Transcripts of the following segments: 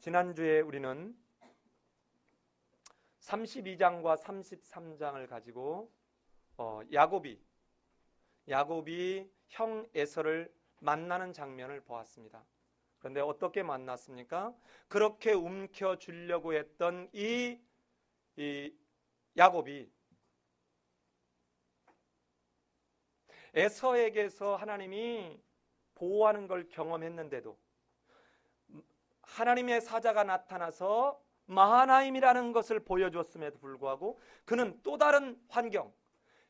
지난주에 우리는 32장과 33장을 가지고 야곱이 형 에서를 만나는 장면을 보았습니다. 그런데 어떻게 만났습니까? 그렇게 움켜쥐려고 했던 이 야곱이 에서에게서 하나님이 보호하는 걸 경험했는데도 하나님의 사자가 나타나서 마하나임이라는 것을 보여주었음에도 불구하고 그는 또 다른 환경,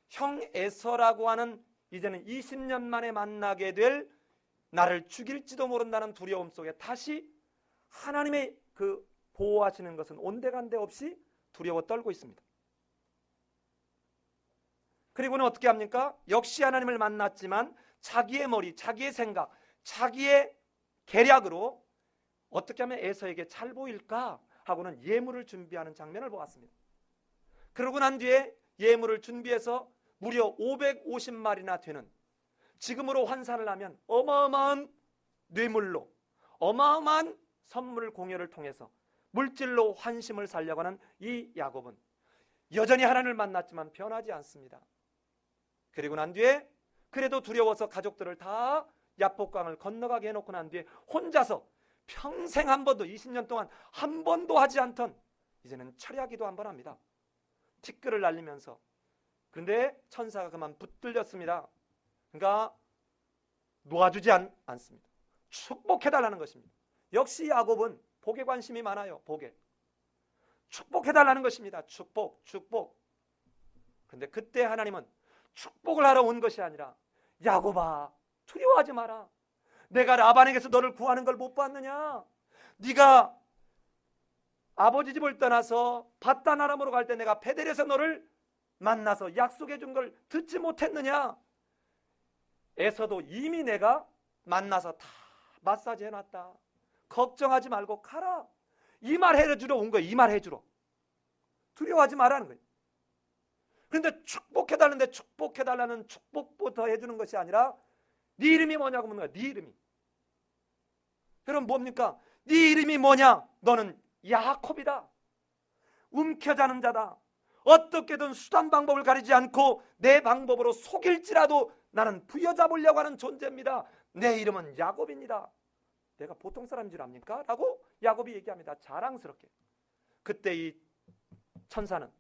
형 에서라고 하는 이제는 20년 만에 만나게 될 나를 죽일지도 모른다는 두려움 속에 다시 하나님의 그 보호하시는 것은 온데간데 없이 두려워 떨고 있습니다. 그리고는 어떻게 합니까? 역시 하나님을 만났지만 자기의 머리, 자기의 생각, 자기의 계략으로 어떻게 하면 에서에게 잘 보일까 하고는 예물을 준비하는 장면을 보았습니다. 그러고 난 뒤에 예물을 준비해서 무려 550마리나 되는, 지금으로 환산을 하면 어마어마한 뇌물로, 어마어마한 선물 공여를 통해서 물질로 환심을 살려고 하는 이 야곱은 여전히 하나님을 만났지만 변하지 않습니다. 그리고 난 뒤에 그래도 두려워서 가족들을 다 야복강을 건너가게 해놓고 난 뒤에 혼자서 평생 한 번도, 20년 동안 한 번도 하지 않던 이제는 철야기도 한 번 합니다. 티끌을 날리면서. 그런데 천사가 그만 붙들렸습니다. 그러니까 놓아주지 않습니다. 축복해달라는 것입니다. 역시 야곱은 복에 관심이 많아요. 복에. 축복해달라는 것입니다. 축복. 그런데 그때 하나님은 축복을 하러 온 것이 아니라, 야곱아, 두려워하지 마라. 내가 라반에게서 너를 구하는 걸 못 봤느냐? 네가 아버지 집을 떠나서 밧단 아람으로 갈 때 내가 베델에서 너를 만나서 약속해 준 걸 듣지 못했느냐? 에서도 이미 내가 만나서 다 마사지 해놨다. 걱정하지 말고 가라. 이 말 해주러 온 거예요. 이 말 해주러. 두려워하지 말라는 거예요. 그런데 축복해달라는데 축복해달라는 축복부터 해주는 것이 아니라 네 이름이 뭐냐고 묻는 거야. 네 이름이. 그럼 뭡니까? 네 이름이 뭐냐? 너는 야곱이다. 움켜자는 자다. 어떻게든 수단 방법을 가리지 않고 내 방법으로 속일지라도 나는 부여잡으려고 하는 존재입니다. 내 이름은 야곱입니다. 내가 보통 사람인 줄 압니까? 라고 야곱이 얘기합니다. 자랑스럽게. 그때 이 천사는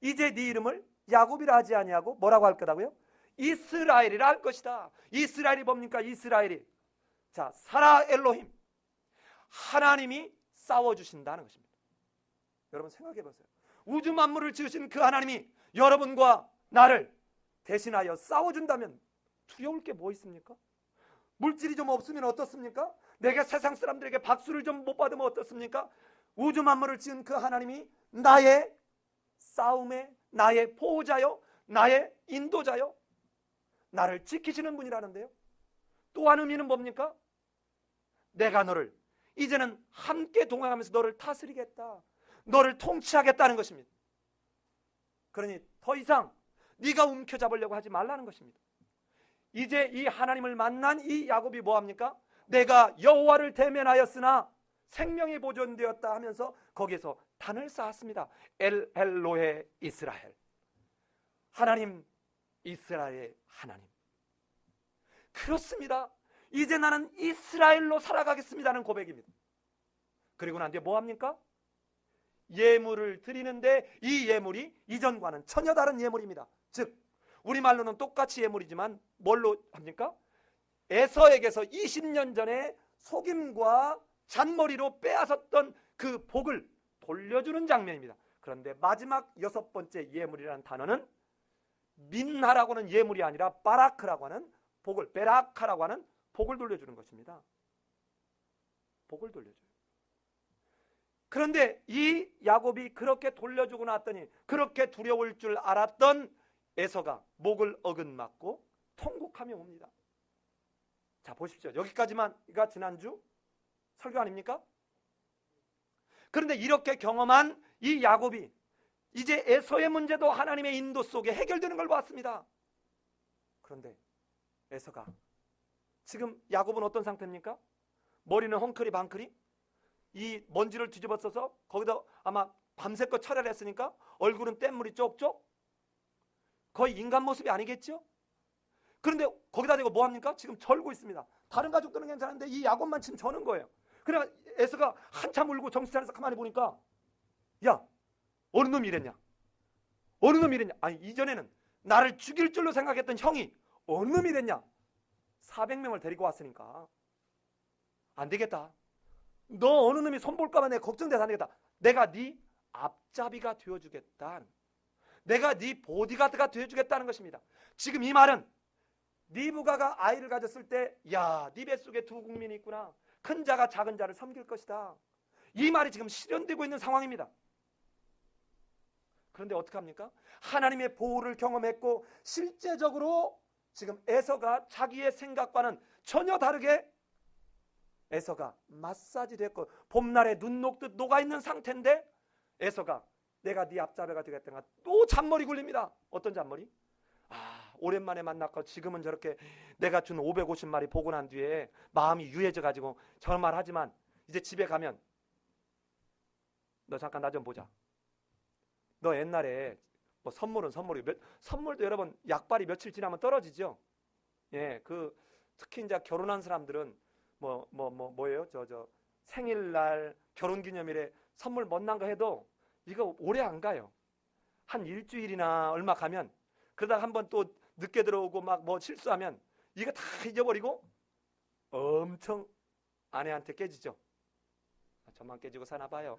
이제 네 이름을 야곱이라 하지 아니하고 뭐라고 할 거라고요? 이스라엘이라 할 것이다. 이스라엘이 뭡니까? 이스라엘이, 자, 사라 엘로힘, 하나님이 싸워주신다는 것입니다. 여러분 생각해 보세요. 우주 만물을 지으신 그 하나님이 여러분과 나를 대신하여 싸워준다면 두려울 게 뭐 있습니까? 물질이 좀 없으면 어떻습니까? 내가 세상 사람들에게 박수를 좀 못 받으면 어떻습니까? 우주 만물을 지은 그 하나님이 나의 싸움에 나의 보호자요, 나의 인도자요, 나를 지키시는 분이라는데요. 또 한 의미는 뭡니까? 내가 너를 이제는 함께 동행하면서 너를 다스리겠다, 너를 통치하겠다는 것입니다. 그러니 더 이상 네가 움켜잡으려고 하지 말라는 것입니다. 이제 이 하나님을 만난 이 야곱이 뭐합니까? 내가 여호와를 대면하였으나 생명이 보존되었다 하면서 거기에서 단을 쌓았습니다. 엘로헤 이스라엘, 하나님, 이스라엘 하나님. 그렇습니다. 이제 나는 이스라엘로 살아가겠습니다는 고백입니다. 그리고 난 뒤에 뭐합니까? 예물을 드리는데 이 예물이 이전과는 전혀 다른 예물입니다. 즉 우리말로는 똑같이 예물이지만 뭘로 합니까? 에서에게서 20년 전에 속임과 잔머리로 빼앗았던 그 복을 돌려주는 장면입니다. 그런데 마지막 6번째 예물이라는 단어는 민하라고 하는 예물이 아니라 바라크라고 하는 복을, 베라카라고 하는 복을 돌려주는 것입니다. 복을 돌려줘요. 그런데 이 야곱이 그렇게 돌려주고 났더니 그렇게 두려울 줄 알았던 에서가 목을 어긋맞고 통곡하며 옵니다. 자, 보십시오. 여기까지만가 지난주 설교 아닙니까? 그런데 이렇게 경험한 이 야곱이 이제 에서의 문제도 하나님의 인도 속에 해결되는 걸 봤습니다. 그런데 에서가, 지금 야곱은 어떤 상태입니까? 머리는 헝클이 방클이, 이 먼지를 뒤집어 써서 거기다 아마 밤새껏 철야를 했으니까 얼굴은 뗏물이 쪽쪽, 거의 인간 모습이 아니겠죠? 그런데 거기다 대고 뭐합니까? 지금 절고 있습니다. 다른 가족들은 괜찮은데 이 야곱만 지금 저는 거예요. 그래가 에서가 한참 울고 정신 차려서 가만히 보니까, 야, 어느 놈이 이랬냐? 어느 놈이 이랬냐? 아니, 이전에는 나를 죽일 줄로 생각했던 형이 어느 놈이 이랬냐? 400명을 데리고 왔으니까 안 되겠다. 너 어느 놈이 손볼까봐 내가 걱정돼서 안 되겠다. 내가 네 앞잡이가 되어주겠다. 내가 네 보디가드가 되어주겠다는 것입니다. 지금 이 말은 리브가가 아이를 가졌을 때, 야, 네 뱃속에 두 국민이 있구나. 큰 자가 작은 자를 섬길 것이다. 이 말이 지금 실현되고 있는 상황입니다. 그런데 어떡합니까? 하나님의 보호를 경험했고 실제적으로 지금 에서가 자기의 생각과는 전혀 다르게 에서가 마사지 됐고 봄날에 눈 녹듯 녹아있는 상태인데 에서가 내가 네 앞잡이가 되겠다가 또 잔머리 굴립니다. 어떤 잔머리? 오랜만에 만났고 지금은 저렇게 내가 준 550마리 보고 난 뒤에 마음이 유해져 가지고 저 말 하지만 이제 집에 가면 너 잠깐 나 좀 보자. 너 옛날에 뭐 선물도 여러분 약발이 며칠 지나면 떨어지죠. 예, 그 특히 이제 결혼한 사람들은 뭐예요? 저 생일날 결혼기념일에 선물 못난 거 해도 이거 오래 안 가요. 한 일주일이나 얼마 가면 그러다가 한번 또 늦게 들어오고 막 뭐 실수하면 이거 다 잊어버리고 엄청 아내한테 깨지죠. 저만 깨지고 사나 봐요.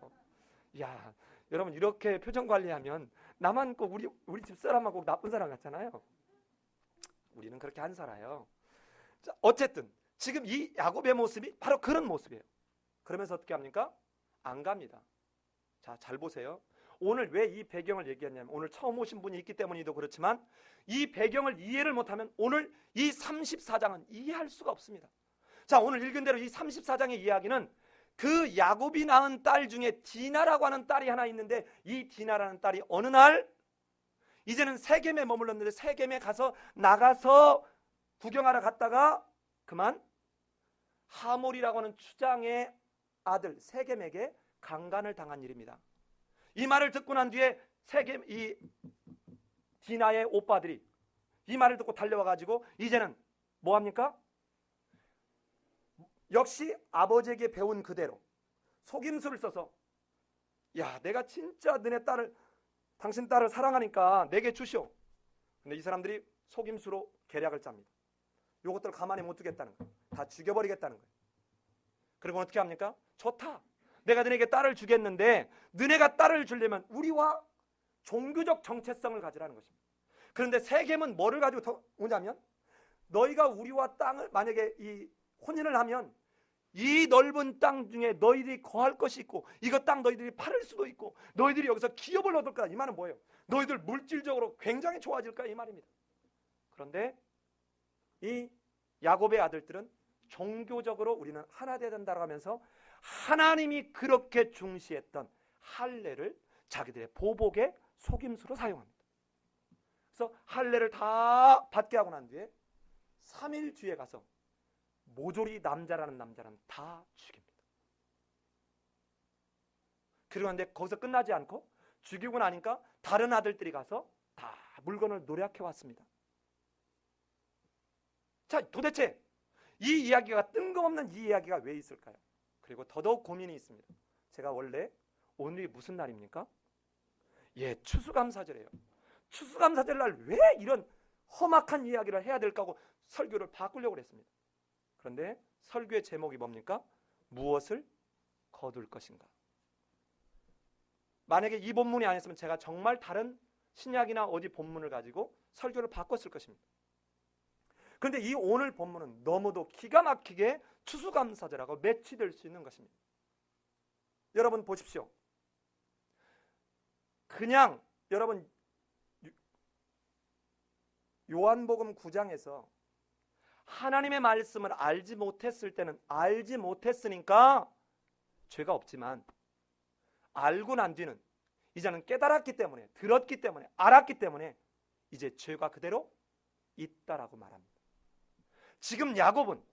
야, 여러분 이렇게 표정 관리하면 나만 꼭 우리 집사람하고 나쁜 사람 같잖아요. 우리는 그렇게 안 살아요. 자, 어쨌든 지금 이 야곱의 모습이 바로 그런 모습이에요. 그러면서 어떻게 합니까? 안 갑니다. 자, 잘 보세요. 오늘 왜 이 배경을 얘기했냐면 오늘 처음 오신 분이 있기 때문이도 그렇지만 이 배경을 이해를 못하면 오늘 이 34장은 이해할 수가 없습니다. 자, 오늘 읽은 대로 이 34장의 이야기는 그 야곱이 낳은 딸 중에 디나라고 하는 딸이 하나 있는데 이 디나라는 딸이 어느 날 이제는 세겜에 머물렀는데 세겜에 나가서 구경하러 갔다가 그만 하몰이라고 하는 추장의 아들 세겜에게 강간을 당한 일입니다. 이 말을 듣고 난 뒤에 이 디나의 오빠들이 이 말을 듣고 달려와 가지고 이제는 뭐 합니까? 역시 아버지에게 배운 그대로 속임수를 써서 야, 내가 진짜 당신 딸을 사랑하니까 내게 주시오. 근데 이 사람들이 속임수로 계략을 짭니다. 요것들 가만히 못 두겠다는 거예요. 다 죽여버리겠다는 거예요. 그리고 어떻게 합니까? 좋다. 내가 너네에게 딸을 주겠는데 너네가 딸을 주려면 우리와 종교적 정체성을 가지라는 것입니다. 그런데 세겜은 뭐를 가지고 더 오냐면 너희가 우리와 땅을 만약에 이 혼인을 하면 이 넓은 땅 중에 너희들이 거할 것이 있고 이거 땅 너희들이 팔을 수도 있고 너희들이 여기서 기업을 얻을 거야. 이 말은 뭐예요? 너희들 물질적으로 굉장히 좋아질 거야 이 말입니다. 그런데 이 야곱의 아들들은 종교적으로 우리는 하나 되어야 된다고 하면서 하나님이 그렇게 중시했던 할례를 자기들의 보복의 속임수로 사용합니다. 그래서 할례를 다 받게 하고 난 뒤에 3일 뒤에 가서 모조리 남자라는 남자는 다 죽입니다. 그리고 근데 거기서 끝나지 않고 죽이고 나니까 다른 아들들이 가서 다 물건을 노략해 왔습니다. 자, 도대체 이 이야기가 뜬금없는 이 이야기가 왜 있을까요? 그리고 더더욱 고민이 있습니다. 제가 원래 오늘이 무슨 날입니까? 예, 추수감사절이에요. 추수감사절 날 왜 이런 험악한 이야기를 해야 될까 하고 설교를 바꾸려고 했습니다. 그런데 설교의 제목이 뭡니까? 무엇을 거둘 것인가? 만약에 이 본문이 아니었으면 제가 정말 다른 신약이나 어디 본문을 가지고 설교를 바꿨을 것입니다. 그런데 이 오늘 본문은 너무도 기가 막히게 추수감사절하고 매치될 수 있는 것입니다. 여러분 보십시오. 그냥 여러분 요한복음 9장에서 하나님의 말씀을 알지 못했을 때는 알지 못했으니까 죄가 없지만 알고 난 뒤는 이제는 깨달았기 때문에 들었기 때문에 알았기 때문에 이제 죄가 그대로 있다라고 말합니다. 지금 야곱은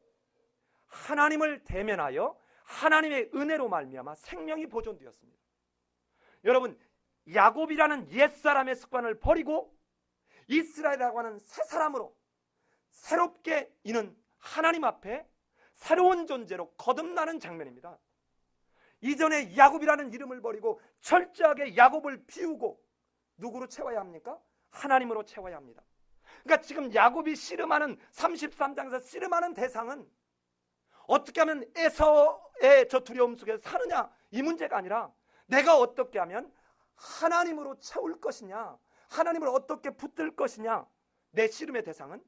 하나님을 대면하여 하나님의 은혜로 말미암아 생명이 보존되었습니다. 여러분, 야곱이라는 옛사람의 습관을 버리고 이스라엘이라고 하는 새 사람으로 새롭게 이는 하나님 앞에 새로운 존재로 거듭나는 장면입니다. 이전에 야곱이라는 이름을 버리고 철저하게 야곱을 비우고 누구로 채워야 합니까? 하나님으로 채워야 합니다. 그러니까 지금 야곱이 씨름하는 33장에서 씨름하는 대상은 어떻게 하면 에서의 저 두려움 속에서 사느냐, 이 문제가 아니라 내가 어떻게 하면 하나님으로 채울 것이냐, 하나님을 어떻게 붙들 것이냐. 내 씨름의 대상은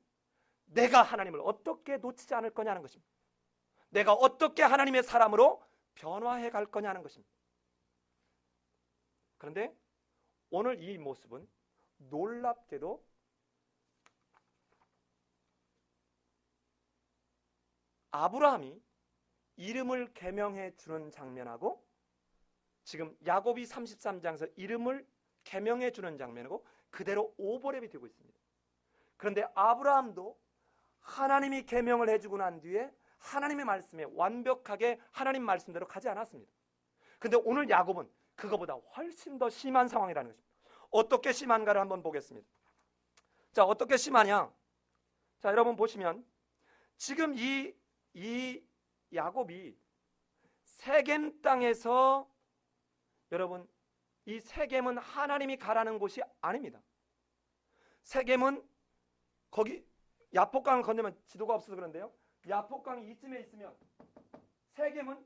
내가 하나님을 어떻게 놓치지 않을 거냐는 것입니다. 내가 어떻게 하나님의 사람으로 변화해 갈 거냐는 것입니다. 그런데 오늘 이 모습은 놀랍게도 아브라함이 이름을 계명해 주는 장면하고 지금 야곱이 33장에서 이름을 계명해 주는 장면하고 그대로 오버랩이 되고 있습니다. 그런데 아브라함도 하나님이 계명을 해주고 난 뒤에 하나님의 말씀에 완벽하게 하나님 말씀대로 가지 않았습니다. 그런데 오늘 야곱은 그거보다 훨씬 더 심한 상황이라는 것입니다. 어떻게 심한가를 한번 보겠습니다. 자, 어떻게 심하냐? 자, 여러분 보시면 지금 이 야곱이 세겜 땅에서, 여러분, 이 세겜은 하나님이 가라는 곳이 아닙니다. 세겜은 거기 야복강을 건너면, 지도가 없어서 그런데요, 야복강이 이쯤에 있으면 세겜은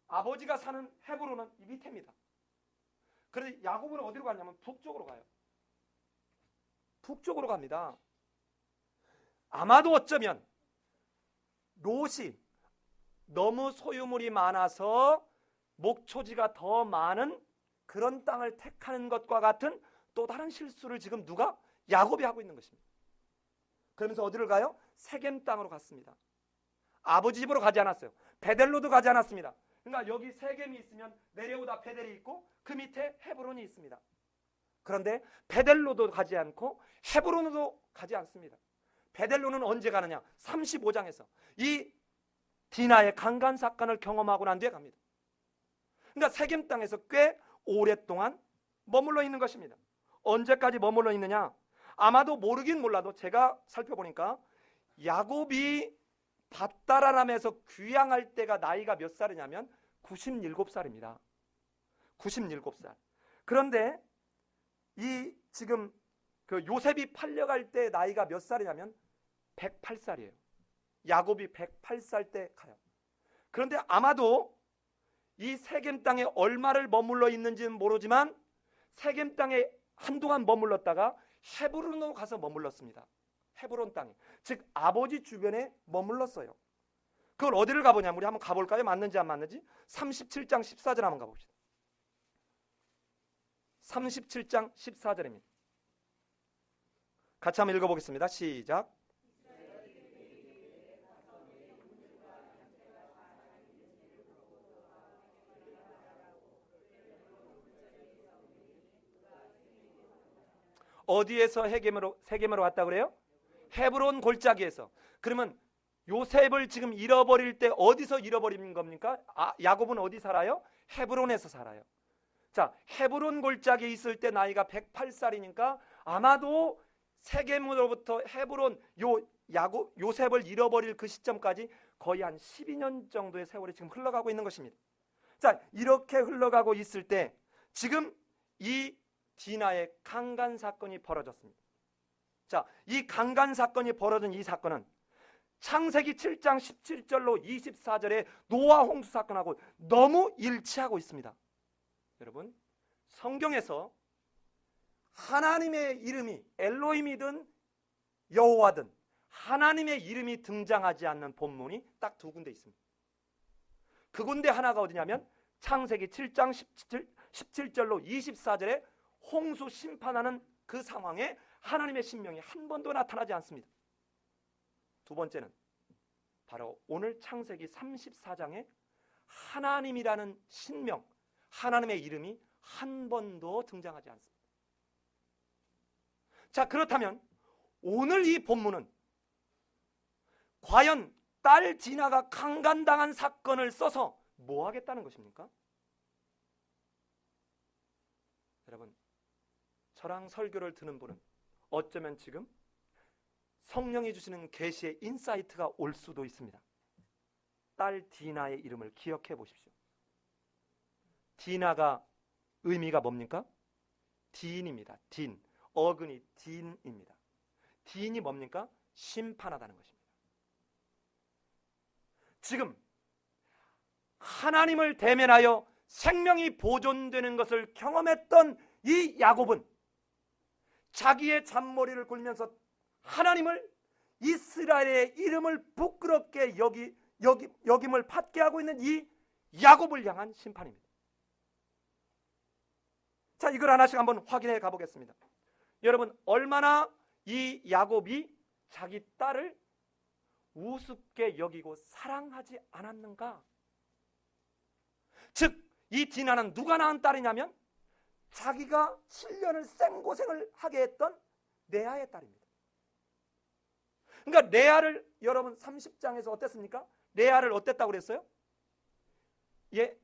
아버지가 사는 헤브론은 이 밑에입니다. 그런데 야곱은 어디로 가냐면 북쪽으로 가요. 북쪽으로 갑니다. 아마도 어쩌면 롯이 너무 소유물이 많아서 목초지가 더 많은 그런 땅을 택하는 것과 같은 또 다른 실수를 지금 누가? 야곱이 하고 있는 것입니다. 그러면서 어디를 가요? 세겜 땅으로 갔습니다. 아버지 집으로 가지 않았어요. 베델로도 가지 않았습니다. 그러니까 여기 세겜이 있으면 내려오다 베델이 있고 그 밑에 헤브론이 있습니다. 그런데 베델로도 가지 않고 헤브론도 가지 않습니다. 베델로는 언제 가느냐? 35장에서 이 디나의 강간 사건을 경험하고 난 뒤에 갑니다. 그러니까 세겜 땅에서 꽤 오랫동안 머물러 있는 것입니다. 언제까지 머물러 있느냐? 아마도 모르긴 몰라도 제가 살펴보니까 야곱이 밧다라람에서 귀향할 때가 나이가 몇 살이냐면 97살입니다. 97살. 그런데 이 지금 그 요셉이 팔려갈 때 나이가 몇 살이냐면 108살이에요. 야곱이 108살 때 가요. 그런데 아마도 이 세겜 땅에 얼마를 머물러 있는지는 모르지만 세겜 땅에 한동안 머물렀다가 헤브론으로 가서 머물렀습니다. 헤브론 땅에, 즉 아버지 주변에 머물렀어요. 그걸 어디를 가보냐면 우리 한번 가볼까요? 맞는지 안 맞는지. 37장 14절 한번 가봅시다. 37장 14절입니다. 같이 한번 읽어보겠습니다. 시작. 어디에서 세겜으로 왔다 그래요? 헤브론 골짜기에서. 그러면 요셉을 지금 잃어버릴 때 어디서 잃어버린 겁니까? 야곱은 어디 살아요? 헤브론에서 살아요. 자, 헤브론 골짜기에 있을 때 나이가 108살이니까 아마도 세겜으로부터 헤브론 요셉을 잃어버릴 그 시점까지 거의 한 12년 정도의 세월이 지금 흘러가고 있는 것입니다. 자, 이렇게 흘러가고 있을 때 지금 이 디나의 강간 사건이 벌어졌습니다. 자, 이 강간 사건이 벌어진 이 사건은 창세기 7장 17절로 24절의 노아 홍수 사건하고 너무 일치하고 있습니다. 여러분, 성경에서 하나님의 이름이 엘로힘이든 여호와든 하나님의 이름이 등장하지 않는 본문이 딱 두 군데 있습니다. 그 군데 하나가 어디냐면 창세기 7장 17절로 24절에 홍수 심판하는 그 상황에 하나님의 신명이 한 번도 나타나지 않습니다. 두 번째는 바로 오늘 창세기 34장에 하나님이라는 신명, 하나님의 이름이 한 번도 등장하지 않습니다. 자, 그렇다면 오늘 이 본문은 과연 딸 디나가 강간당한 사건을 써서 뭐 하겠다는 것입니까? 여러분, 저랑 설교를 듣는 분은 어쩌면 지금 성령이 주시는 계시의 인사이트가 올 수도 있습니다. 딸 디나의 이름을 기억해 보십시오. 디나가 의미가 뭡니까? 딘입니다. 딘. 어근이 딘입니다. 딘이 뭡니까? 심판하다는 것입니다. 지금 하나님을 대면하여 생명이 보존되는 것을 경험했던 이 야곱은 자기의 잔머리를 굴면서 하나님을, 이스라엘의 이름을 부끄럽게 여김을 받게 하고 있는 이 야곱을 향한 심판입니다. 자, 이걸 하나씩 한번 확인해 가보겠습니다. 여러분, 얼마나 이 야곱이 자기 딸을 우습게 여기고 사랑하지 않았는가? 즉, 이 디나는 누가 낳은 딸이냐면 자기가 7년을 생고생을 하게 했던 레아의 딸입니다. 그러니까 레아를 여러분 30장에서 어땠습니까? 레아를 어땠다고 그랬어요? 예,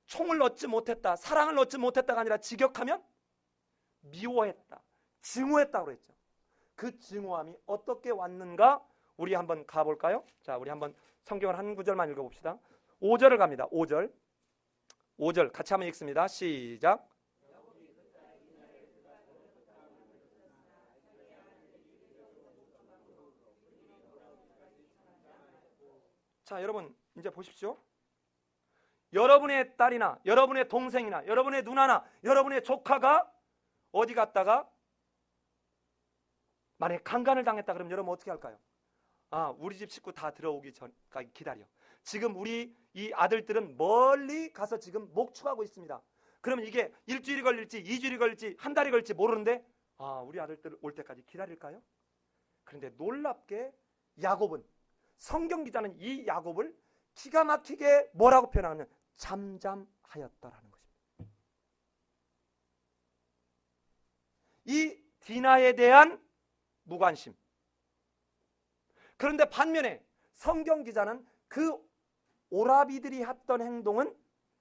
총을 얻지 못했다, 사랑을 얻지 못했다가 아니라 직역하면 미워했다, 증오했다고 그랬죠. 그 증오함이 어떻게 왔는가? 우리 한번 가볼까요? 자, 우리 한번 성경을 한 구절만 읽어봅시다. 5절을 갑니다. 5절 같이 한번 읽습니다. 시작. 자, 여러분 이제 보십시오. 여러분의 딸이나 여러분의 동생이나 여러분의 누나나 여러분의 조카가 어디 갔다가 만약에 강간을 당했다 그러면 여러분 어떻게 할까요? 아, 우리 집 식구 다 들어오기 전까지 기다려. 지금 우리 이 아들들은 멀리 가서 지금 목축하고 있습니다. 그러면 이게 일주일이 걸릴지 2주일이 걸릴지 한 달이 걸릴지 모르는데 아, 우리 아들들 올 때까지 기다릴까요? 그런데 놀랍게 야곱은, 성경 기자는 이 야곱을 기가 막히게 뭐라고 표현하냐면 잠잠하였더라는 것입니다. 이 디나에 대한 무관심. 그런데 반면에 성경 기자는 그 오라비들이 했던 행동은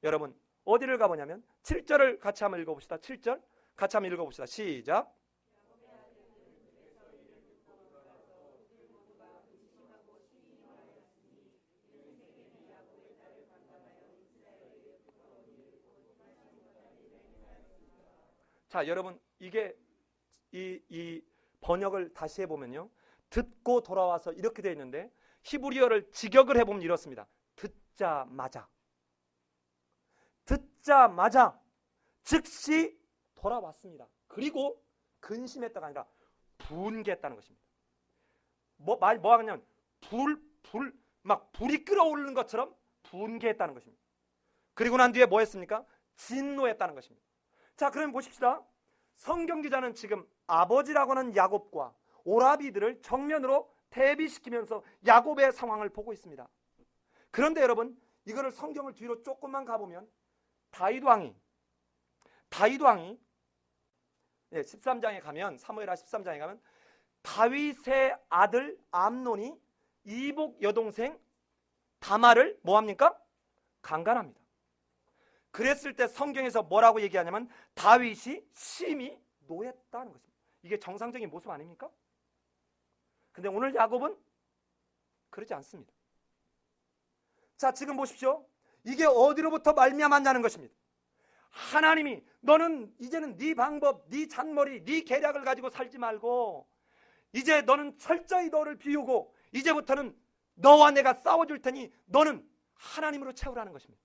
여러분 어디를 가보냐면 7절을 같이 한번 읽어봅시다. 7절 같이 한번 읽어봅시다. 시작. 자, 여러분 이게 이 번역을 다시 해보면요, 듣고 돌아와서 이렇게 되어 있는데 히브리어를 직역을 해보면 이렇습니다. 듣자마자 즉시 돌아왔습니다. 그리고 근심했다가 아니라 분개했다는 것입니다. 뭐 하냐면 막 불이 끓어오르는 것처럼 분개했다는 것입니다. 그리고 난 뒤에 뭐 했습니까? 진노했다는 것입니다. 자, 그러면 보십시다. 성경 기자는 지금 아버지라고 하는 야곱과 오라비들을 정면으로 대비시키면서 야곱의 상황을 보고 있습니다. 그런데 여러분, 이거를 성경을 뒤로 조금만 가보면 다윗 왕이 13장에 가면, 사무엘하 13장에 가면 다윗의 아들 암논이 이복 여동생 다말을 뭐합니까? 강간합니다. 그랬을 때 성경에서 뭐라고 얘기하냐면 다윗이 심히 노했다는 것입니다. 이게 정상적인 모습 아닙니까? 근데 오늘 야곱은 그러지 않습니다. 자, 지금 보십시오. 이게 어디로부터 말미암았냐는 것입니다. 하나님이 너는 이제는 네 방법, 네 잔머리, 네 계략을 가지고 살지 말고 이제 너는 철저히 너를 비우고 이제부터는 너와 내가 싸워줄 테니 너는 하나님으로 채우라는 것입니다.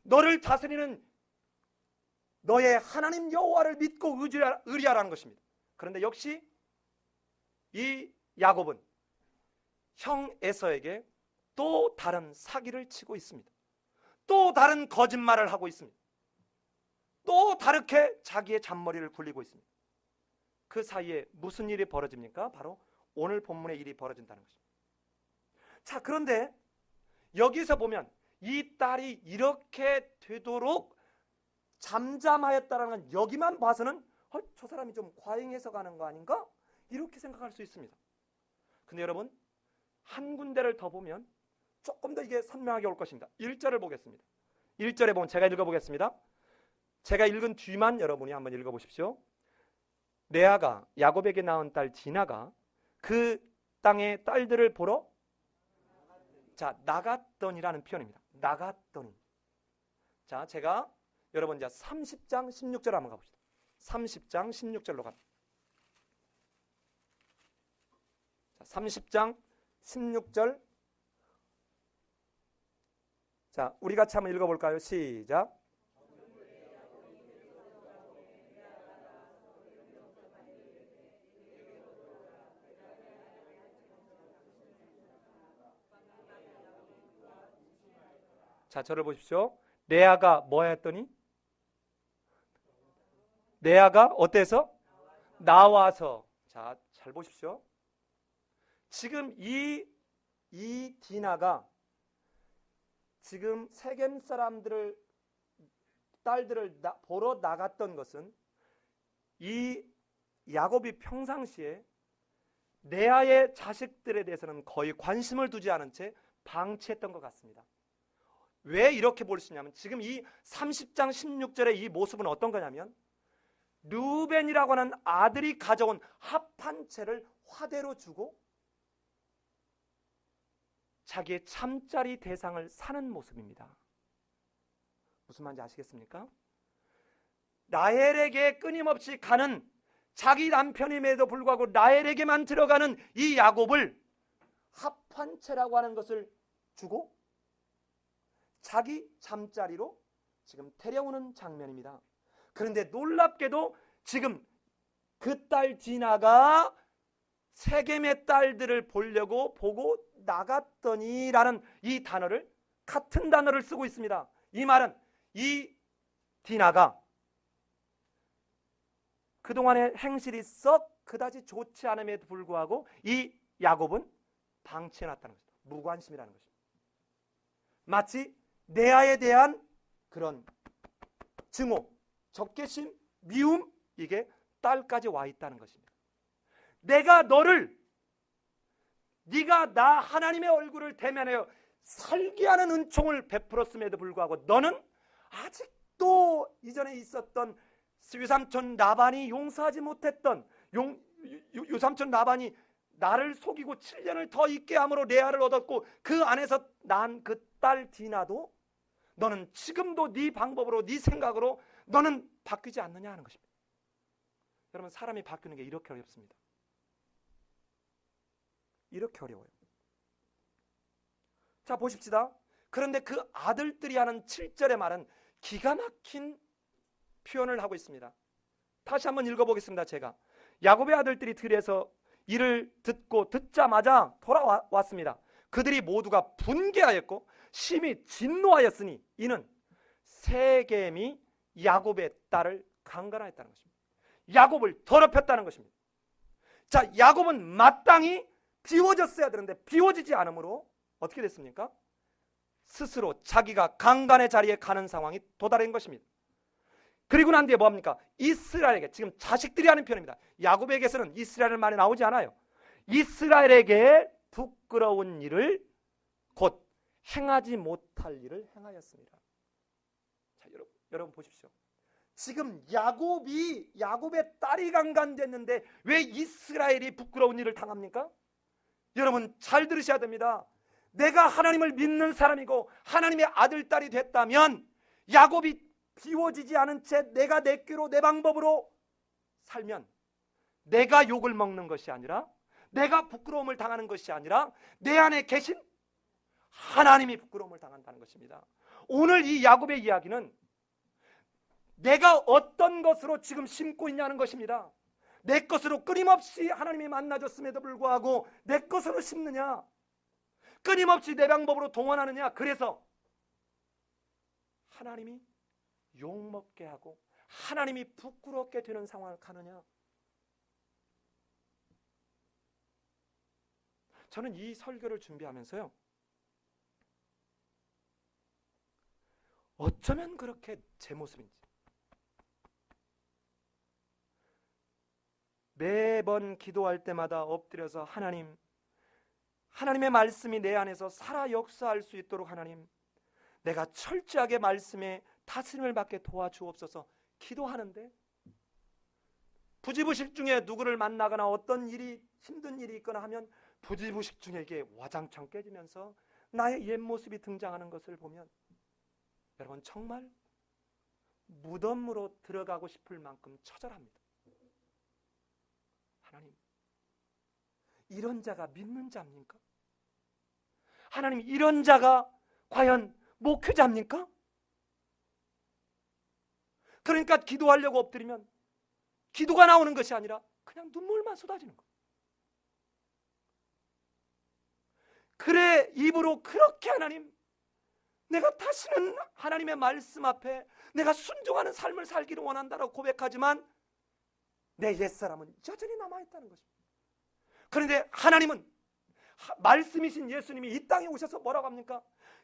너를 다스리는 너의 하나님 여호와를 믿고 의지하라는 것입니다. 그런데 역시 이 야곱은 형 에서에게 또 다른 사기를 치고 있습니다. 또 다른 거짓말을 하고 있습니다. 또 다르게 자기의 잔머리를 굴리고 있습니다. 그 사이에 무슨 일이 벌어집니까? 바로 오늘 본문의 일이 벌어진다는 것입니다. 자, 그런데 여기서 보면 이 딸이 이렇게 되도록 잠잠하였다는 건 여기만 봐서는 저 사람이 좀 과잉해서 가는 거 아닌가? 이렇게 생각할 수 있습니다. 근데 여러분, 한 군데를 더 보면 조금 더 이게 선명하게 올 것입니다. 1절을 보겠습니다. 1절에 보면 제가 읽어보겠습니다. 제가 읽은 뒤만 여러분이 한번 읽어보십시오. 레아가 야곱에게 낳은 딸 디나가 그 땅의 딸들을 보러 나갔더니라는 표현입니다. 나갔더니. 자, 제가 여러분 이제 30장 16절 한번 가봅시다. 30장 16절로 갑니다. 30장 16절. 자, 우리 같이 한번 읽어볼까요? 시작. 자, 저를 보십시오. 레아가 뭐 했더니? 레아가 어때서? 나와서. 자, 잘 보십시오. 지금 이 디나가 지금 세겜 사람들을 딸들을 보러 나갔던 것은 이 야곱이 평상시에 레아의 자식들에 대해서는 거의 관심을 두지 않은 채 방치했던 것 같습니다. 왜 이렇게 볼 수 있냐면 지금 이 30장 16절의 이 모습은 어떤 거냐면 르우벤이라고 하는 아들이 가져온 합한 채를 화대로 주고 자기의 잠자리 대상을 사는 모습입니다. 무슨 말인지 아시겠습니까? 라헬에게 끊임없이 가는 자기 남편임에도 불구하고 라헬에게만 들어가는 이 야곱을 합한 채라고 하는 것을 주고 자기 잠자리로 지금 데려오는 장면입니다. 그런데 놀랍게도 지금 그 딸 디나가 세겜의 딸들을 보려고 보고 나갔더니라는 이 단어를 같은 단어를 쓰고 있습니다. 이 말은 이 디나가 그동안의 행실이 썩 그다지 좋지 않음에도 불구하고 이 야곱은 방치해놨다는 것입니다. 무관심이라는 것입니다. 마치 레아에 대한 그런 증오, 적개심, 미움, 이게 딸까지 와 있다는 것입니다. 내가 너를, 네가 나 하나님의 얼굴을 대면하여 살게 하는 은총을 베풀었음에도 불구하고 너는 아직도 이전에 있었던 유삼촌 라반이 용서하지 못했던 유삼촌 라반이 나를 속이고 7년을 더 있게 함으로 레아를 얻었고 그 안에서 난 그 딸 디나도 너는 지금도 네 방법으로 네 생각으로 너는 바뀌지 않느냐 하는 것입니다. 여러분, 사람이 바뀌는 게 이렇게 어렵습니다. 이렇게 어려워요. 자, 보십시다. 그런데 그 아들들이 하는 7절의 말은 기가 막힌 표현을 하고 있습니다. 다시 한번 읽어보겠습니다. 제가 야곱의 아들들이 들에서 이를 듣자마자 돌아왔습니다. 그들이 모두가 분개하였고 심히 진노하였으니 이는 세겜이 야곱의 딸을 강간하였다는 것입니다. 야곱을 더럽혔다는 것입니다. 자, 야곱은 마땅히 비워졌어야 되는데 비워지지 않으므로 어떻게 됐습니까? 스스로 자기가 강간의 자리에 가는 상황이 도달한 것입니다. 그리고 난 뒤에 뭐합니까? 이스라엘에게, 지금 자식들이 하는 표현입니다. 야곱에게서는 이스라엘 말이 나오지 않아요. 이스라엘에게 부끄러운 일을 곧 행하지 못할 일을 행하였습니다. 자, 여러분 보십시오. 지금 야곱의 딸이 강간됐는데 왜 이스라엘이 부끄러운 일을 당합니까? 여러분 잘 들으셔야 됩니다. 내가 하나님을 믿는 사람이고 하나님의 아들, 딸이 됐다면 야곱이 비워지지 않은 채 내가 내 꾀로 내 방법으로 살면 내가 욕을 먹는 것이 아니라, 내가 부끄러움을 당하는 것이 아니라 내 안에 계신 하나님이 부끄러움을 당한다는 것입니다. 오늘 이 야곱의 이야기는 내가 어떤 것으로 지금 심고 있냐는 것입니다. 내 것으로 끊임없이 하나님이 만나줬음에도 불구하고 내 것으로 심느냐, 끊임없이 내 방법으로 동원하느냐, 그래서 하나님이 욕먹게 하고 하나님이 부끄럽게 되는 상황을 가느냐. 저는 이 설교를 준비하면서요, 어쩌면 그렇게 제 모습인지, 매번 기도할 때마다 엎드려서 하나님, 하나님의 말씀이 내 안에서 살아 역사할 수 있도록 하나님, 내가 철저하게 말씀에 다스림을 받게 도와주옵소서 기도하는데, 부지부식 중에 누구를 만나거나 어떤 일이 힘든 일이 있거나 하면 부지부식 중에 이게 와장창 깨지면서 나의 옛 모습이 등장하는 것을 보면 여러분 정말 무덤으로 들어가고 싶을 만큼 처절합니다. 하나님, 이런 자가 믿는 자입니까? 하나님, 이런 자가 과연 목회자입니까? 그러니까 기도하려고 엎드리면 기도가 나오는 것이 아니라 그냥 눈물만 쏟아지는 거예요. 그래, 입으로 그렇게 하나님, 내가 다시는 하나님의 말씀 앞에 내가 순종하는 삶을 살기를 원한다라고 고백하지만 내 옛사람은 여전히 남아있다는 것입니다. 그런데 하나님은, 말씀이신 예수님이 이 땅에 오셔서 뭐라고 합니까?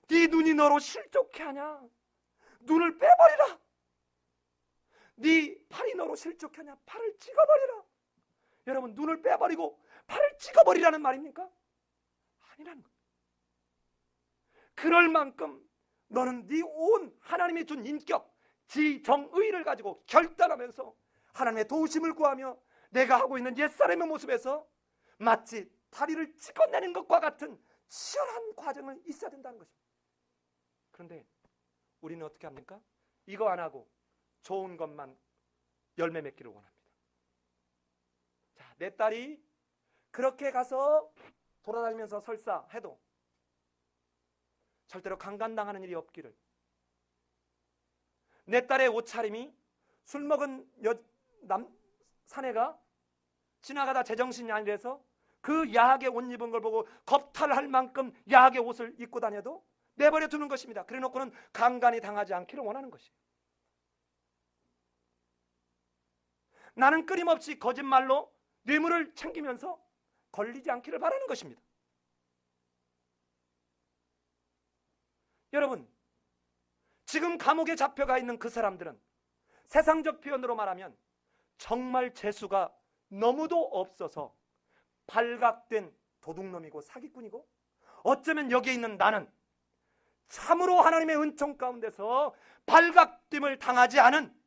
네 눈이 너로 실족해 하냐? 눈을 빼버리라. 네 팔이 너로 실족해 하냐? 팔을 찍어버리라. 여러분, 눈을 빼버리고 팔을 찍어버리라는 말입니까? 아니라는 거예요. 그럴 만큼 너는 네 온 하나님이 준 인격, 지정의를 가지고 결단하면서 하나님의 도우심을 구하며 내가 하고 있는 옛사람의 모습에서 마치 다리를 찍어내는 것과 같은 치열한 과정은 있어야 된다는 것입니다. 그런데 우리는 어떻게 합니까? 이거 안 하고 좋은 것만 열매 맺기를 원합니다. 자, 내 딸이 그렇게 가서 돌아다니면서 설사해도 절대로 강간당하는 일이 없기를, 내 딸의 옷차림이 술 먹은 사내가 지나가다 제정신이 아니라서 그 야하게 옷 입은 걸 보고 겁탈할 만큼 야하게 옷을 입고 다녀도 내버려 두는 것입니다. 그래 놓고는 강간이 당하지 않기를 원하는 것이에요. 나는 끊임없이 거짓말로 뇌물을 챙기면서 걸리지 않기를 바라는 것입니다. 여러분, 지금 감옥에 잡혀가 있는 그 사람들은 세상적 표현으로 말하면 정말 재수가 너무도 없어서 발각된 도둑놈이고 사기꾼이고, 어쩌면 여기에 있는 나는 참으로 하나님의 은총 가운데서 발각됨을 당하지 않은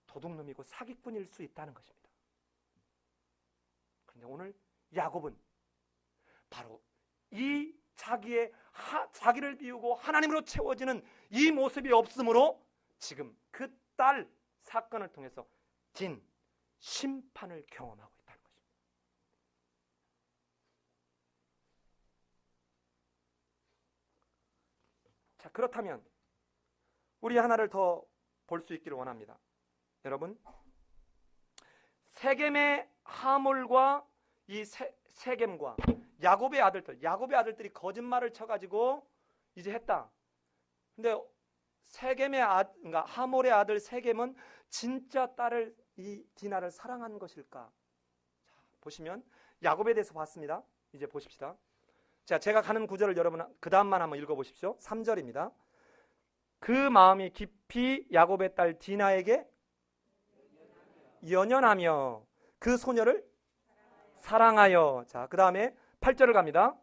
도둑놈이고 사기꾼일 수 있다는 것입니다. 그런데 오늘 야곱은 바로 이 자기를 비우고 하나님으로 채워지는 이 모습이 없으므로 지금 그 딸 사건을 통해서 진 심판을 경험하고 있다는 것입니다. 자, 그렇다면 우리 하나를 더 볼 수 있기를 원합니다. 여러분, 세겜의 하몰과 이 세겜과 야곱의 아들들이 거짓말을 쳐가지고 이제 했다. 근데 그러니까 하몰의 아들 세겜은 진짜 딸을, 이 디나를 사랑한 것일까? 자, 보시면 야곱에 대해서 봤습니다. 이제 보십시다. 자, 제가 가는 구절을 여러분 그 다음만 한번 읽어보십시오. 3절입니다. 그 마음이 깊이 야곱의 딸 디나에게 연연하며 그 소녀를 사랑하여. 자, 그 다음에 8절을 갑니다.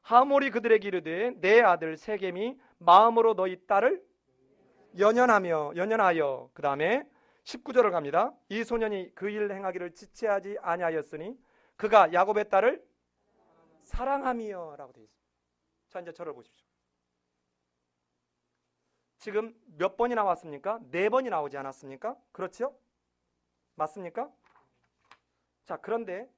하몰이 그들에게 이르되 내 아들 세겜이 마음으로 너희 딸을 연연하여. 그 다음에 19절을 갑니다. 이 소년이 그 일 행하기를 지체하지 아니하였으니 그가 야곱의 딸을 사랑하며 라고 되어 있습니다. 자, 이제 저를 보십시오. 지금 몇 번이 나왔습니까? 4번이 나오지 않았습니까? 그렇죠? 맞습니까? 자, 그런데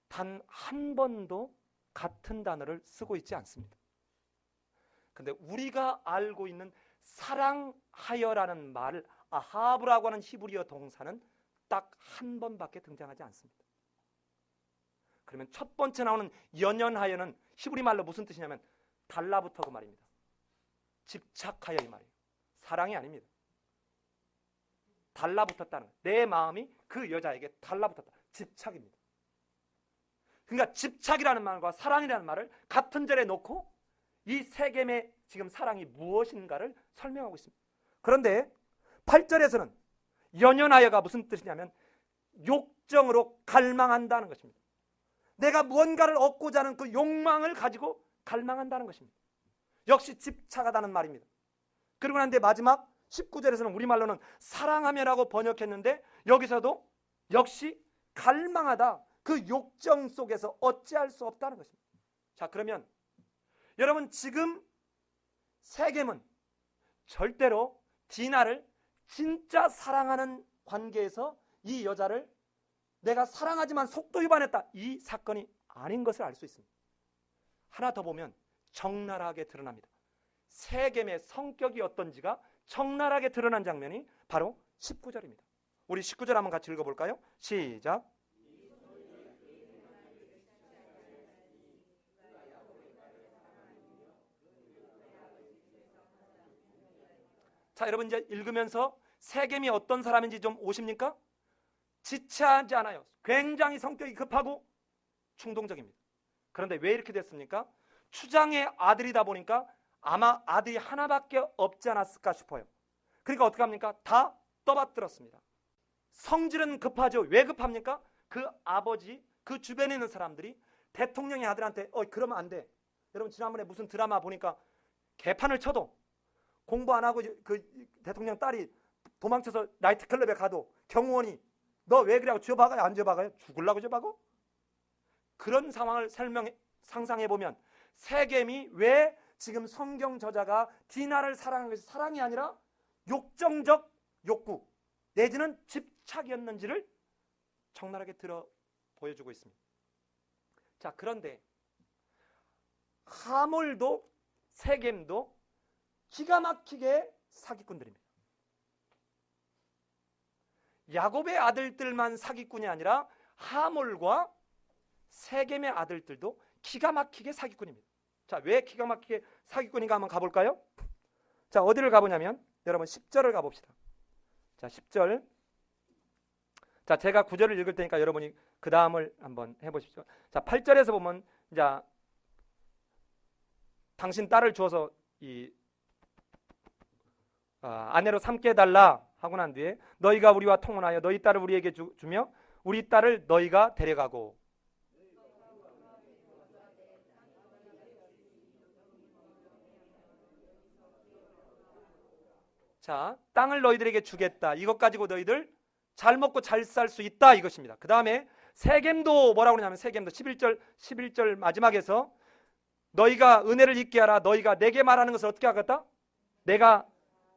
단 한 번도 같은 단어를 쓰고 있지 않습니다. 근데 우리가 알고 있는 사랑하여라는 말, 아하브라고 하는 히브리어 동사는 딱 한 번밖에 등장하지 않습니다. 그러면 첫 번째 나오는 연연하여는 히브리 말로 무슨 뜻이냐면 달라붙어 그 말입니다. 집착하여 이 말이에요. 사랑이 아닙니다. 달라붙었다는 거예요. 내 마음이 그 여자에게 달라붙었다. 집착입니다. 그러니까 집착이라는 말과 사랑이라는 말을 같은 절에 놓고 이 세겜의 지금 사랑이 무엇인가를 설명하고 있습니다. 그런데 8절에서는 연연하여가 무슨 뜻이냐면 욕정으로 갈망한다는 것입니다. 내가 무언가를 얻고자 하는 그 욕망을 가지고 갈망한다는 것입니다. 역시 집착하다는 말입니다. 그리고 난데 마지막 19절에서는 우리말로는 사랑하며라고 번역했는데 여기서도 역시 갈망하다, 그 욕정 속에서 어찌할 수 없다는 것입니다. 자, 그러면 여러분, 지금 세겜은 절대로 디나를 진짜 사랑하는 관계에서 이 여자를 내가 사랑하지만 속도 위반했다, 이 사건이 아닌 것을 알 수 있습니다. 하나 더 보면 적나라하게 드러납니다. 세겜의 성격이 어떤지가 적나라하게 드러난 장면이 바로 19절입니다. 우리 19절 한번 같이 읽어볼까요? 시작. 자, 여러분 이제 읽으면서 세겜이 어떤 사람인지 좀 오십니까? 지체하지 않아요. 굉장히 성격이 급하고 충동적입니다. 그런데 왜 이렇게 됐습니까? 추장의 아들이다 보니까 아마 아들이 하나밖에 없지 않았을까 싶어요. 그러니까 어떻게 합니까? 다 떠받들었습니다. 성질은 급하죠. 왜 급합니까? 그 아버지, 그 주변에 있는 사람들이 대통령의 아들한테 그러면 안 돼. 여러분 지난번에 무슨 드라마 보니까 개판을 쳐도 공부 안 하고 그 대통령 딸이 도망쳐서 나이트클럽에 가도 경호원이 너 왜 그래 하고 쥐어박아요? 안 쥐어박아요? 죽으려고 쥐어박어? 그런 상황을 상상해보면 세겜이 왜 지금 성경 저자가 디나를 사랑한 것이 사랑이 아니라 욕정적 욕구 내지는 집착이었는지를 적나라하게 보여주고 있습니다. 자, 그런데 하몰도 세겜도 기가 막히게 사기꾼들입니다. 야곱의 아들들만 사기꾼이 아니라 하몰과 세겜의 아들들도 기가 막히게 사기꾼입니다. 자, 왜 기가 막히게 사기꾼인가 한번 가볼까요? 자, 어디를 가보냐면 여러분 10절을 가봅시다. 자, 10절. 자, 제가 9절을 읽을 테니까 여러분이 그 다음을 한번 해보십시오. 자, 8절에서 보면 이제 당신 딸을 주어서 아내로 삼게 해달라 하고 난 뒤에 너희가 우리와 통혼하여 너희 딸을 우리에게 주며 우리 딸을 너희가 데려가고. 자, 땅을 너희들에게 주겠다. 이것 가지고 너희들 잘 먹고 잘 살 수 있다 이것입니다. 그 다음에 세겜도 뭐라고 그러냐면 세겜도 11절 마지막에서 너희가 은혜를 잊게 하라. 너희가 내게 말하는 것을 어떻게 하겠다? 내가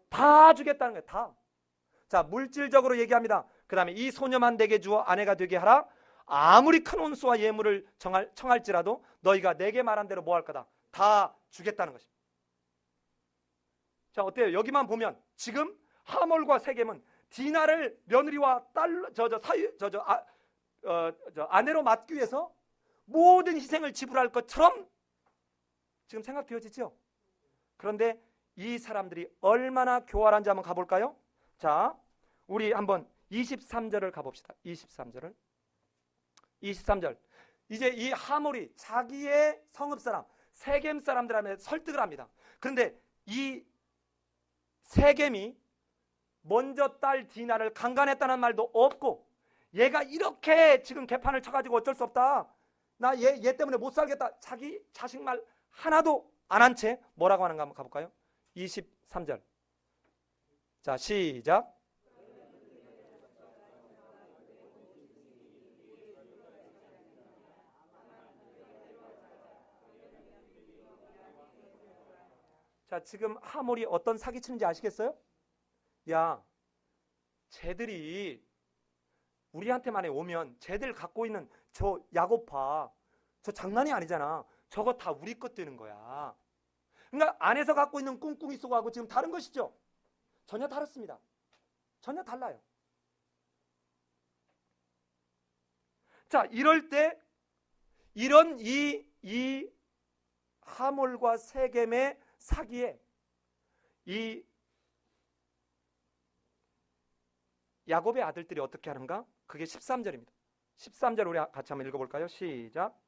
다 주겠다는 거예요. 다. 자, 물질적으로 얘기합니다. 그 다음에 이 소녀만 내게 주어 아내가 되게 하라. 아무리 큰 온수와 예물을 청할지라도 너희가 내게 말한 대로 뭐 할 거다? 다 주겠다는 것입니다. 자, 어때요? 여기만 보면 지금 하몰과 세겜은 디나를 며느리와 아내로 맡기 위해서 모든 희생을 지불할 것처럼 지금 생각되어지죠? 그런데 이 사람들이 얼마나 교활한지 한번 가볼까요? 자, 우리 한번 23절을 가봅시다. 23절. 이제 이 하몰이 자기의 성읍 사람, 세겜 사람들한테 설득을 합니다. 그런데 이 세겜이 먼저 딸 디나를 강간했다는 말도 없고 얘가 이렇게 지금 개판을 쳐가지고 어쩔 수 없다. 나 얘 때문에 못 살겠다. 자기 자식 말 하나도 안 한 채 뭐라고 하는가 한번 가볼까요? 23절. 자, 시작. 자, 지금 하몰이 어떤 사기치는지 아시겠어요? 야, 쟤들이 우리한테만 오면 쟤들 갖고 있는 저 야곱파 저 장난이 아니잖아. 저거 다 우리 것 되는 거야. 그러니까 안에서 갖고 있는 꿍꿍이 쏘고하고 지금 다른 것이죠. 전혀 다릅니다. 전혀 달라요. 자, 이럴 때 이런 이 하몰과 세겜의 사기에 이 야곱의 아들들이 어떻게 하는가? 그게 13절입니다. 13절 우리 같이 한번 읽어볼까요? 시작.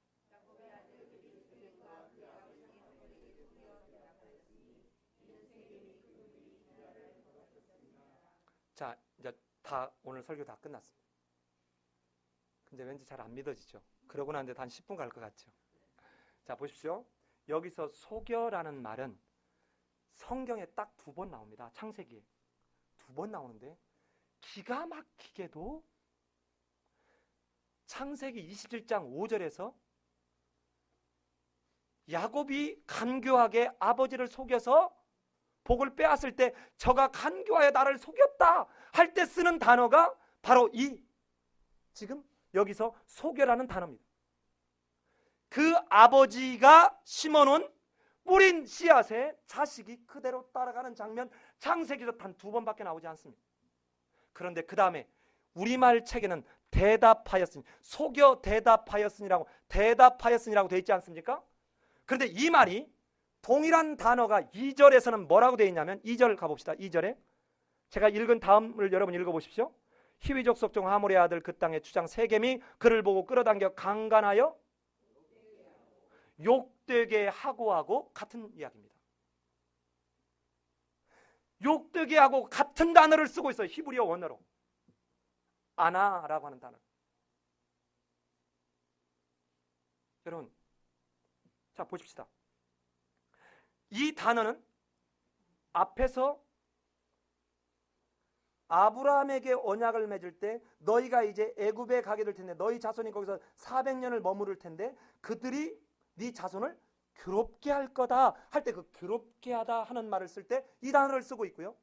자, 이제 다 오늘 설교 다 끝났습니다. 근데 왠지 잘 안 믿어지죠? 그러고 난 데도 한 10분 갈 것 같죠. 자, 보십시오. 여기서 속여라는 말은 성경에 딱 2번 나옵니다. 창세기에 2번 나오는데 기가 막히게도 창세기 27장 5절에서 야곱이 간교하게 아버지를 속여서 복을 빼앗을 때 저가 간교하여 나를 속였다 할 때 쓰는 단어가 바로 이 지금 여기서 속여라는 단어입니다. 그 아버지가 심어놓은 뿌린 씨앗에 자식이 그대로 따라가는 장면, 창세기에서 단 2번밖에 나오지 않습니다. 그런데 그 다음에 우리말 책에는 대답하였으니, 속여 대답하였으니라고 되어 있지 않습니까? 그런데 이 말이 동일한 단어가 2절에서는 뭐라고 되어 있냐면, 2절 가봅시다. 2절에 제가 읽은 다음을 여러분 읽어보십시오. 히위족 속종 하몰의 아들 그 땅의 주장 세겜이 그를 보고 끌어당겨 강간하여 욕되게 하고 같은 이야기입니다. 욕되게 하고 같은 단어를 쓰고 있어요. 히브리어 원어로 아나라고 하는 단어. 여러분, 자 보십시다. 이 단어는 앞에서 아브라함에게 언약을 맺을 때 너희가 이제 애굽에 가게 될 텐데 너희 자손이 거기서 400년을 머무를 텐데 그들이 네 자손을 괴롭게 할 거다 할 때 그 괴롭게 하다 하는 말을 쓸 때 이 단어를 쓰고 있고요.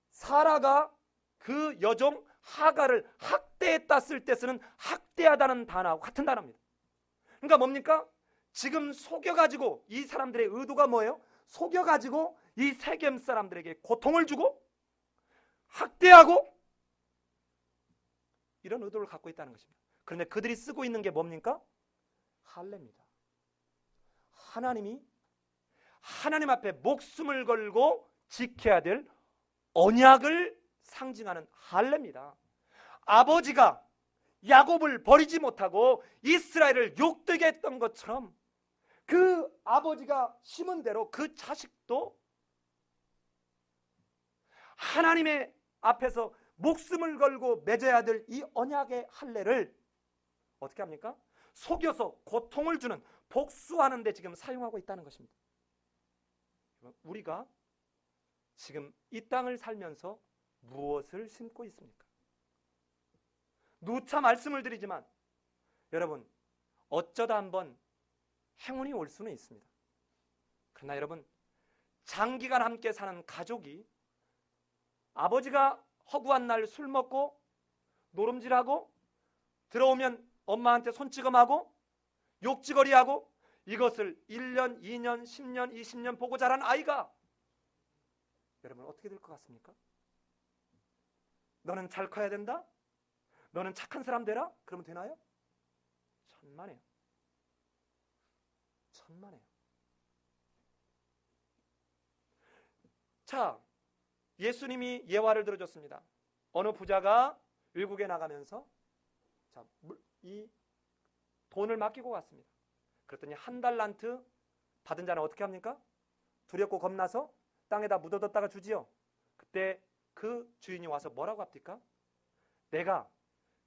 사라가 그 여종 하가를 학대했다 쓸 때 쓰는 학대하다는 단어하고 같은 단어입니다. 그러니까 뭡니까? 지금 속여가지고 이 사람들의 의도가 뭐예요? 속여가지고 이 세겜 사람들에게 고통을 주고 학대하고 이런 의도를 갖고 있다는 것입니다. 그런데 그들이 쓰고 있는 게 뭡니까? 할례입니다. 하나님 앞에 목숨을 걸고 지켜야 될 언약을 상징하는 할례입니다. 아버지가 야곱을 버리지 못하고 이스라엘을 욕되게 했던 것처럼 그 아버지가 심은 대로 그 자식도 하나님의 앞에서 목숨을 걸고 맺어야 될 이 언약의 할례를 어떻게 합니까? 속여서 고통을 주는, 복수하는 데 지금 사용하고 있다는 것입니다. 우리가 지금 이 땅을 살면서 무엇을 심고 있습니까? 누차 말씀을 드리지만 여러분, 어쩌다 한번 행운이 올 수는 있습니다. 그러나 여러분, 장기간 함께 사는 가족이 아버지가 허구한 날 술 먹고 노름질하고 들어오면 엄마한테 손찌검하고 욕지거리하고 이것을 1년, 2년, 10년, 20년 보고 자란 아이가 여러분 어떻게 될 것 같습니까? 너는 잘 커야 된다? 너는 착한 사람 되라? 그러면 되나요? 천만에요. 천만에요. 자, 예수님이 예화를 들어줬습니다. 어느 부자가 외국에 나가면서 이 돈을 맡기고 갔습니다. 그랬더니 한 달란트 받은 자는 어떻게 합니까? 두렵고 겁나서 땅에다 묻어뒀다가 주지요. 그때 그 주인이 와서 뭐라고 합니까? 내가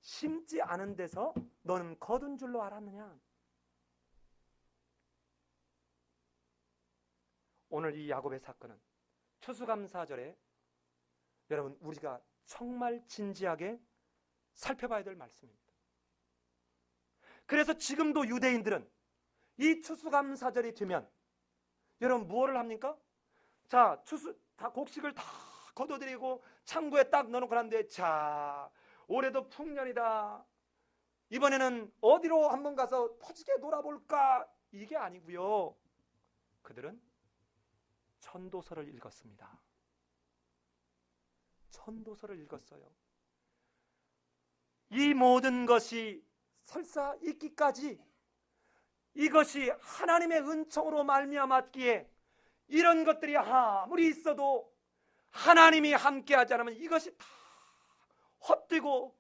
심지 않은 데서 너는 거둔 줄로 알았느냐? 오늘 이 야곱의 사건은 추수감사절에 여러분 우리가 정말 진지하게 살펴봐야 될 말씀입니다. 그래서 지금도 유대인들은 이 추수감사절이 되면 여러분 무엇을 합니까? 자, 곡식을 다 거둬들이고 창고에 딱 넣어놓고 하는데, 자, 올해도 풍년이다. 이번에는 어디로 한번 가서 퍼지게 놀아볼까? 이게 아니고요. 그들은 천도서를 읽었습니다. 천도서를 읽었어요. 이 모든 것이 설사 있기까지 이것이 하나님의 은총으로 말미암았기에 이런 것들이 아무리 있어도 하나님이 함께하지 않으면 이것이 다 헛되고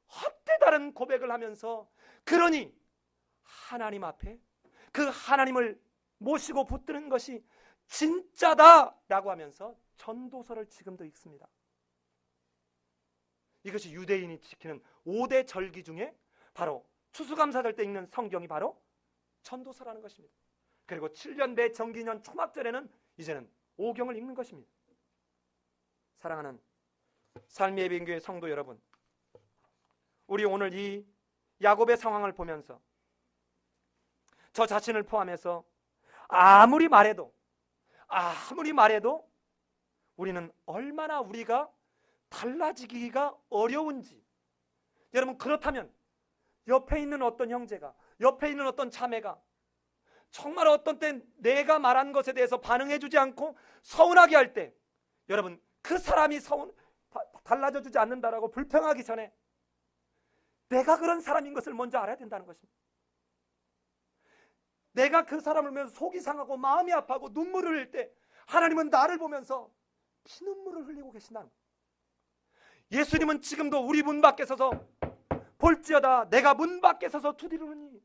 헛되다는 고백을 하면서, 그러니 하나님 앞에 그 하나님을 모시고 붙드는 것이 진짜다라고 하면서 전도서를 지금도 읽습니다. 이것이 유대인이 지키는 5대 절기 중에 바로 추수감사절 때 읽는 성경이 바로 전도서라는 것입니다. 그리고 7년 내 정기년 초막절에는 이제는 오경을 읽는 것입니다. 사랑하는 삶의 예배인교회 성도 여러분, 우리 오늘 이 야곱의 상황을 보면서 저 자신을 포함해서 아무리 말해도 우리는 얼마나 우리가 달라지기가 어려운지, 여러분, 그렇다면 옆에 있는 어떤 형제가, 옆에 있는 어떤 자매가 정말 어떤 때 내가 말한 것에 대해서 반응해주지 않고 서운하게 할 때, 여러분, 그 사람이 달라져 주지 않는다라고 불평하기 전에 내가 그런 사람인 것을 먼저 알아야 된다는 것입니다. 내가 그 사람을 보면서 속이 상하고 마음이 아파하고 눈물을 흘릴 때 하나님은 나를 보면서 피눈물을 흘리고 계신다는 거예요. 예수님은 지금도 우리 문 밖에 서서 볼지어다 내가 문 밖에 서서 두드리노니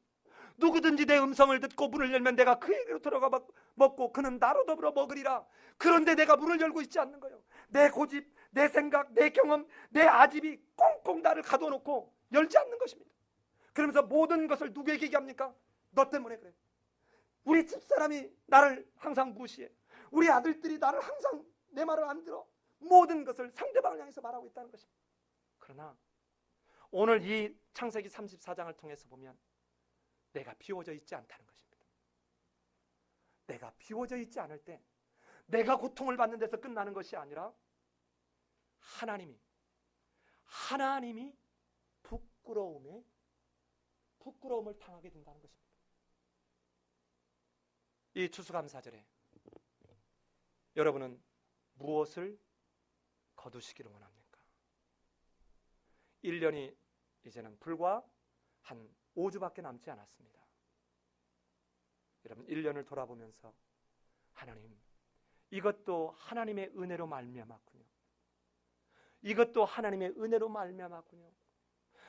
누구든지 내 음성을 듣고 문을 열면 내가 그에게로 들어가 먹고 그는 나로 더불어 먹으리라. 그런데 내가 문을 열고 있지 않는 거예요. 내 고집, 내 생각, 내 경험, 내 아집이 꽁꽁 나를 가둬놓고 열지 않는 것입니다. 그러면서 모든 것을 누구에게 얘기합니까? 너 때문에 그래. 우리 집사람이 나를 항상 무시해. 우리 아들들이 나를 항상 내 말을 안 들어. 모든 것을 상대방을 향해서 말하고 있다는 것입니다. 그러나 오늘 이 창세기 34장을 통해서 보면 내가 비워져 있지 않다는 것입니다. 내가 비워져 있지 않을 때 내가 고통을 받는 데서 끝나는 것이 아니라 하나님이 부끄러움을 당하게 된다는 것입니다. 이 추수감사절에 여러분은 무엇을 거두시기를 원합니까? 1년이 이제는 불과 한 5주밖에 남지 않았습니다. 여러분, 1년을 돌아보면서 하나님, 이것도 하나님의 은혜로 말미암았군요. 이것도 하나님의 은혜로 말미암았군요.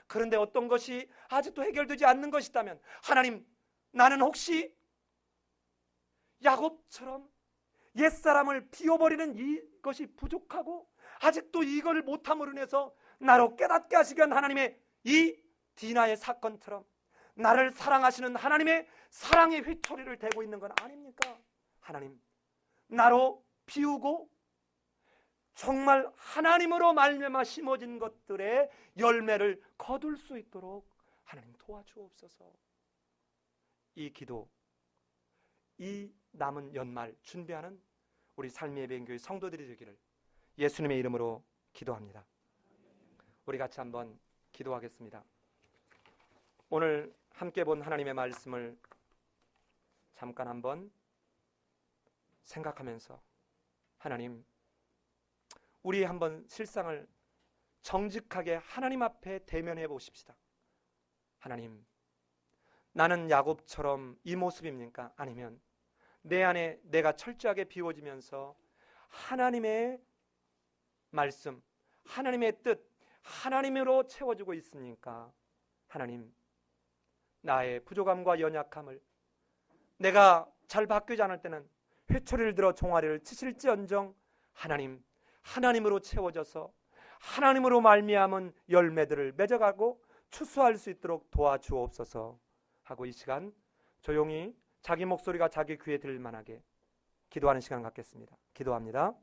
그런데 어떤 것이 아직도 해결되지 않는 것이 있다면, 하나님, 나는 혹시 야곱처럼 옛사람을 비워버리는 이것이 부족하고 아직도 이걸 못함으로 인해서 나로 깨닫게 하시기 위한 하나님의 이 디나의 사건처럼 나를 사랑하시는 하나님의 사랑의 휘초리를 대고 있는 건 아닙니까? 하나님, 나로 비우고 정말 하나님으로 말미암아 심어진 것들의 열매를 거둘 수 있도록 하나님 도와주옵소서. 이 기도, 이 남은 연말 준비하는 우리 삶의 예배인교회 성도들이 되기를 예수님의 이름으로 기도합니다. 우리 같이 한번 기도하겠습니다. 오늘 함께 본 하나님의 말씀을 잠깐 한번 생각하면서 하나님, 우리 한번 실상을 정직하게 하나님 앞에 대면해 보십시다. 하나님, 나는 야곱처럼 이 모습입니까? 아니면 내 안에 내가 철저하게 비워지면서 하나님의 말씀, 하나님의 뜻, 하나님으로 채워지고 있습니까? 하나님, 나의 부족함과 연약함을 내가 잘 바뀌지 않을 때는 회초리를 들어 종아리를 치실지언정 하나님, 하나님으로 채워져서 하나님으로 말미암은 열매들을 맺어가고 추수할 수 있도록 도와주옵소서 하고 이 시간 조용히 자기 목소리가 자기 귀에 들릴 만하게 기도하는 시간 갖겠습니다. 기도합니다.